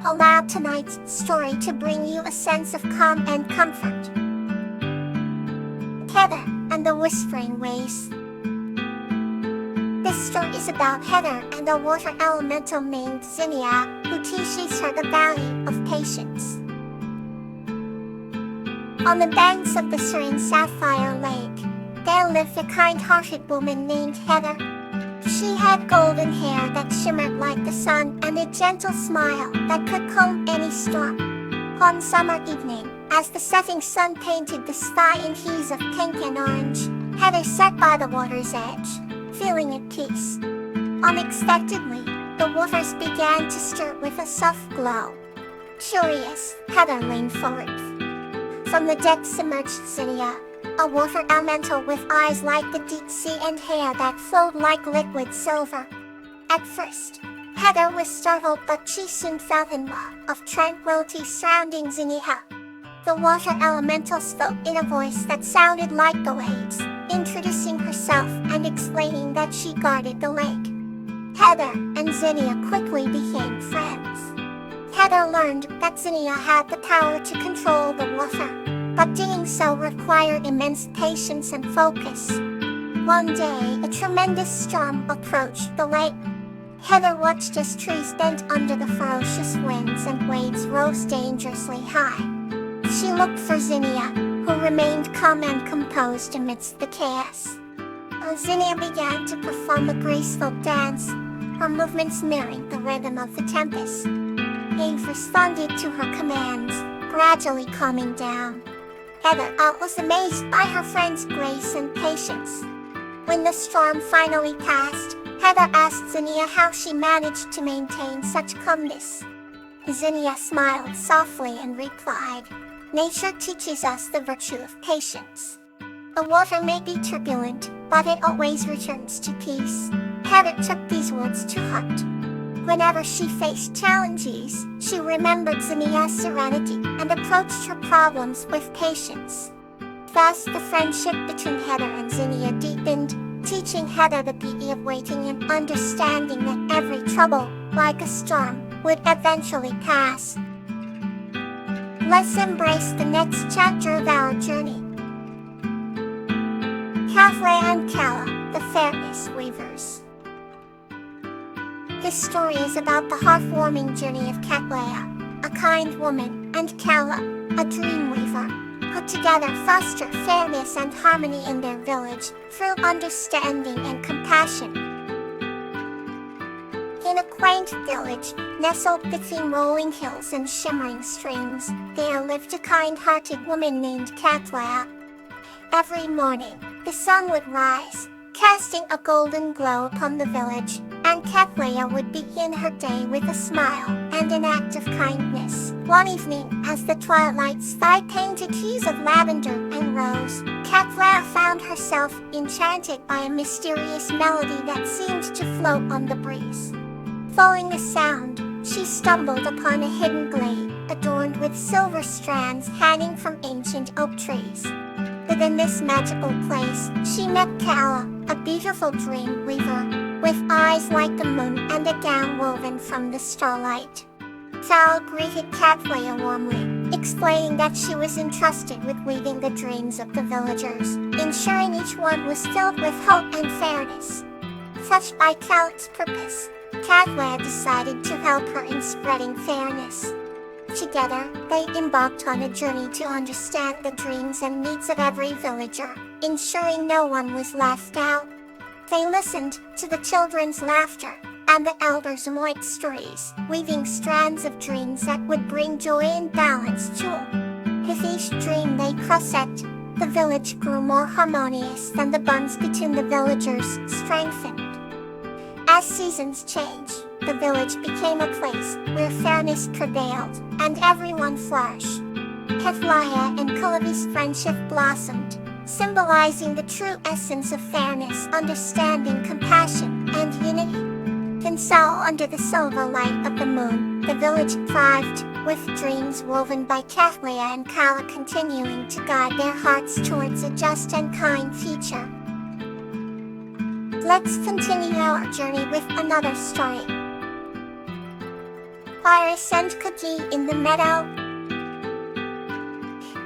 Allow tonight's story to bring you a sense of calm and comfort. Heather and the Whispering Waves. This story is about Heather and a water elemental named Zinnia, who teaches her the value of patience. On the banks of the serene Sapphire Lake, there lived a kind-hearted woman named Heather. She had golden hair that shimmered like the sun and a gentle smile that could calm any storm. One summer evening, as the setting sun painted the sky in hues of pink and orange, Heather sat by the water's edge, feeling at peace. Unexpectedly, the waters began to stir with a soft glow. Curious, Heather leaned forward. From the depths emerged Zinnia, a water elemental with eyes like the deep sea and hair that flowed like liquid silver. At first, Heather was startled, but she soon fell in love of tranquility surrounding Zinnia. The water elemental spoke in a voice that sounded like the waves, introducing herself and explaining that she guarded the lake. Heather and Zinnia quickly became friends. Heather learned that Zinnia had the power to control the water, but doing so required immense patience and focus. One day, a tremendous storm approached the lake. Heather watched as trees bent under the ferocious winds and waves rose dangerously high. She looked for Zinnia, who remained calm and composed amidst the chaos. Zinnia began to perform a graceful dance, her movements mirroring the rhythm of the tempest. Eve responded to her commands, gradually calming down. Heather was amazed by her friend's grace and patience. When the storm finally passed, Heather asked Zinnia how she managed to maintain such calmness. Zinnia smiled softly and replied, "Nature teaches us the virtue of patience. The water may be turbulent, but it always returns to peace." Heather took these words to heart. Whenever she faced challenges, she remembered Zinnia's serenity and approached her problems with patience. Thus, the friendship between Heather and Zinnia deepened, teaching Heather the beauty of waiting and understanding that every trouble, like a storm, would eventually pass. Let's embrace the next chapter of our journey. Kawaii and Kala, the Fairness Weavers. This story is about the heartwarming journey of Kawaii, a kind woman, and Kala, a dream weaver, who together foster fairness and harmony in their village through understanding and compassion. In a quaint village, nestled between rolling hills and shimmering streams, there lived a kind-hearted woman named Kawaii. Every morning, the sun would rise, casting a golden glow upon the village, and Kawaii would begin her day with a smile and an act of kindness. One evening, as the twilight sky painted hues of lavender and rose, Kawaii found herself enchanted by a mysterious melody that seemed to float on the breeze. Following the sound, she stumbled upon a hidden glade, adorned with silver strands hanging from ancient oak trees. Within this magical place, she met Kala, a beautiful dream weaver, with eyes like the moon and a gown woven from the starlight. Kala greeted Kawaii warmly, explaining that she was entrusted with weaving the dreams of the villagers, ensuring each one was filled with hope and fairness. Touched by Kala's purpose, Kawaii decided to help her in spreading fairness. Together, they embarked on a journey to understand the dreams and needs of every villager, ensuring no one was left out. They listened to the children's laughter and the elders' white stories, weaving strands of dreams that would bring joy and balance to all. With each dream they crossed, the village grew more harmonious and the bonds between the villagers strengthened. As seasons changed, the village became a place where fairness prevailed and everyone flourished. Kawaii and Lullabies' friendship blossomed, symbolizing the true essence of fairness, understanding, compassion, and unity. And so, under the silver light of the moon, the village thrived, with dreams woven by Kawaii and Kala continuing to guide their hearts towards a just and kind future. Let's continue our journey with another story. Iris and Cookie in the Meadow.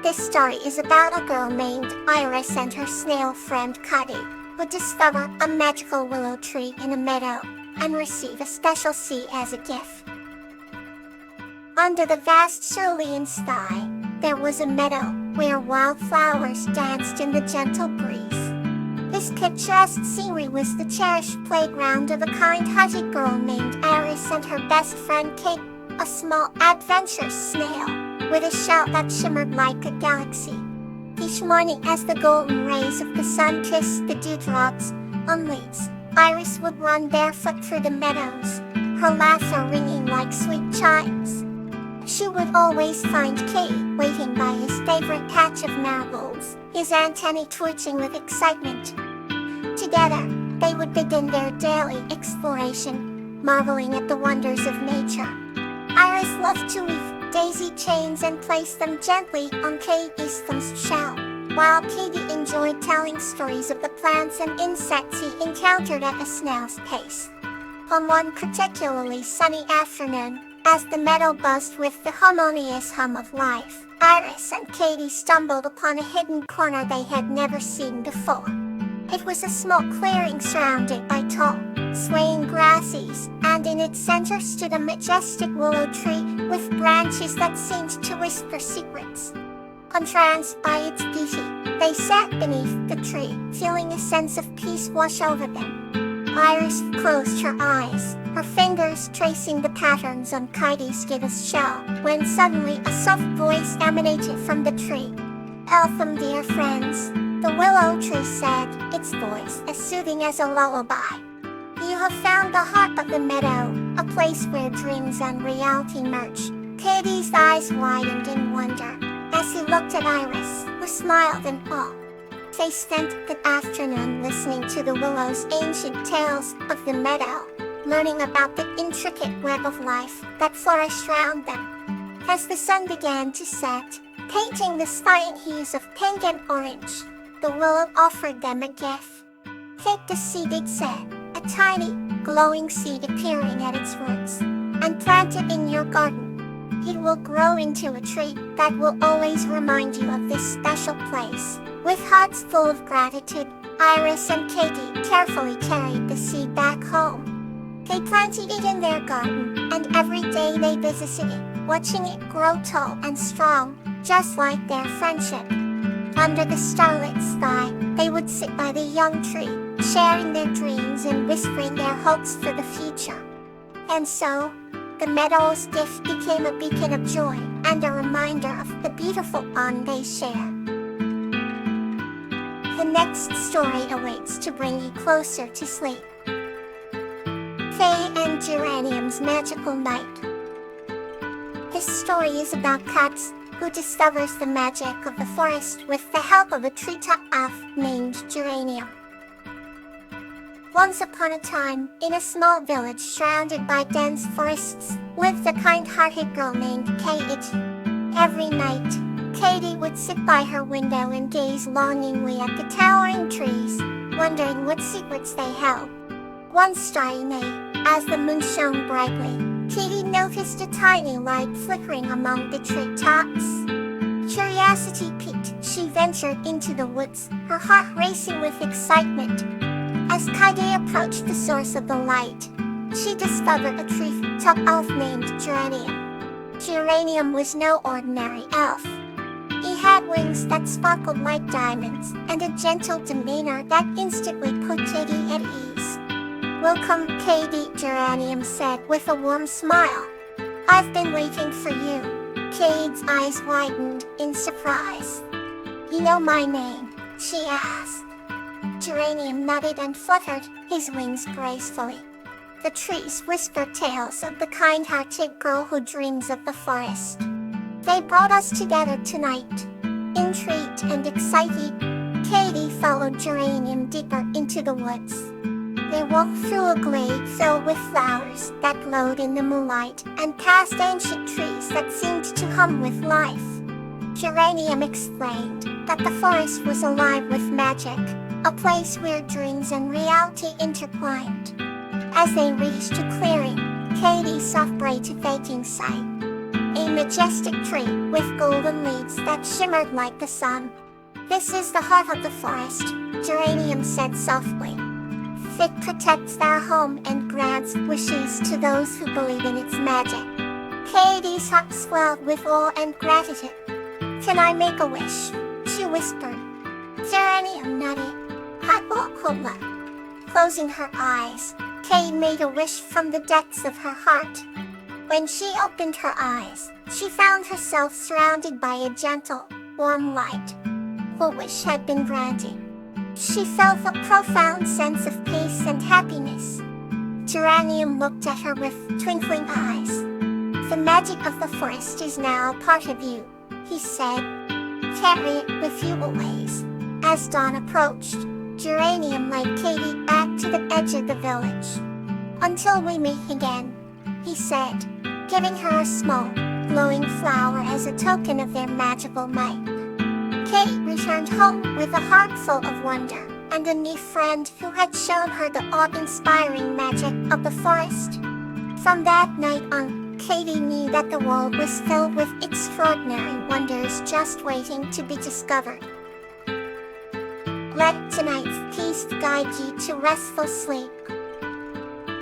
This story is about a girl named Iris and her snail friend Cuddy, who discover a magical willow tree in a meadow and receive a special seed as a gift. Under the vast cerulean sky, there was a meadow where wildflowers danced in the gentle breeze. This picturesque scenery was the cherished playground of a kind-hearted girl named Iris and her best friend Kate, a small, adventurous snail, with a shout that shimmered like a galaxy. Each morning as the golden rays of the sun kissed the dewdrops on leaves, Iris would run barefoot through the meadows, her laughter ringing like sweet chimes. She would always find Kate waiting by his favorite patch of marigolds, his antennae twitching with excitement. Together, they would begin their daily exploration, marveling at the wonders of nature. Iris loved to weave daisy chains and place them gently on Katie's thumb's shell, while Katie enjoyed telling stories of the plants and insects he encountered at a snail's pace. On one particularly sunny afternoon, as the meadow buzzed with the harmonious hum of life, Iris and Katie stumbled upon a hidden corner they had never seen before. It was a small clearing surrounded by tall, swaying grasses, and in its center stood a majestic willow tree with branches that seemed to whisper secrets. Entranced by its beauty, they sat beneath the tree, feeling a sense of peace wash over them. Iris closed her eyes, her fingers tracing the patterns on Katie's gibbous shell, when suddenly a soft voice emanated from the tree. "Welcome, dear friends," the willow tree said, its voice as soothing as a lullaby. "You have found the heart of the meadow, a place where dreams and reality merge." Katie's eyes widened in wonder as he looked at Iris, who smiled in awe. They spent the afternoon listening to the willow's ancient tales of the meadow, learning about the intricate web of life that flourished around them. As the sun began to set, painting the sky in hues of pink and orange, the willow offered them a gift. "Take the seed," it said, a tiny, glowing seed appearing at its roots, "and plant it in your garden. It will grow into a tree that will always remind you of this special place." With hearts full of gratitude, Iris and Katie carefully carried the seed back home. They planted it in their garden, and every day they visited it, watching it grow tall and strong, just like their friendship. Under the starlit sky, they would sit by the young tree, sharing their dreams and whispering their hopes for the future. And so, the meadow's gift became a beacon of joy and a reminder of the beautiful bond they share. The next story awaits to bring you closer to sleep. Faye and Geranium's Magical Night. This story is about Katz, who discovers the magic of the forest with the help of a treetop elf named Geranium. Once upon a time, in a small village surrounded by dense forests, lived a kind-hearted girl named Kate. Every night, Katie would sit by her window and gaze longingly at the towering trees, wondering what secrets they held. One starry night, as the moon shone brightly, Katie noticed a tiny light flickering among the tree tops. Curiosity piqued, she ventured into the woods, her heart racing with excitement. As Katie approached the source of the light, she discovered a treetop elf named Geranium. Geranium was no ordinary elf. He had wings that sparkled like diamonds, and a gentle demeanor that instantly put Katie at ease. "Welcome, Katie," Geranium said with a warm smile. "I've been waiting for you." Katie's eyes widened in surprise. "You know my name?" she asked. Geranium nodded and fluttered his wings gracefully. The trees whispered tales of the kind-hearted girl who dreams of the forest. "They brought us together tonight." Intrigued and excited, Katie followed Geranium deeper into the woods. They walked through a glade filled with flowers that glowed in the moonlight and past ancient trees that seemed to hum with life. Geranium explained that the forest was alive with magic, a place where dreams and reality intertwined. As they reached a clearing, Katie's soft breathtaking sight. A majestic tree with golden leaves that shimmered like the sun. This is the heart of the forest, Geranium said softly. It protects their home and grants wishes to those who believe in its magic. Katie's heart swelled with awe and gratitude. Can I make a wish? She whispered. Geranium nodded. Habokola. Closing her eyes, Kate made a wish from the depths of her heart. When she opened her eyes, she found herself surrounded by a gentle, warm light. Her wish had been granted. She felt a profound sense of peace and happiness. Geranium looked at her with twinkling eyes. The magic of the forest is now a part of you, he said. Carry it with you always. As dawn approached, Geranium led Katie back to the edge of the village. Until we meet again, he said, giving her a small, glowing flower as a token of their magical might. Kate returned home with a heart full of wonder and a new friend who had shown her the awe-inspiring magic of the forest. From that night on, Katie knew that the world was filled with extraordinary wonders just waiting to be discovered. Let tonight's peace guide you to restful sleep.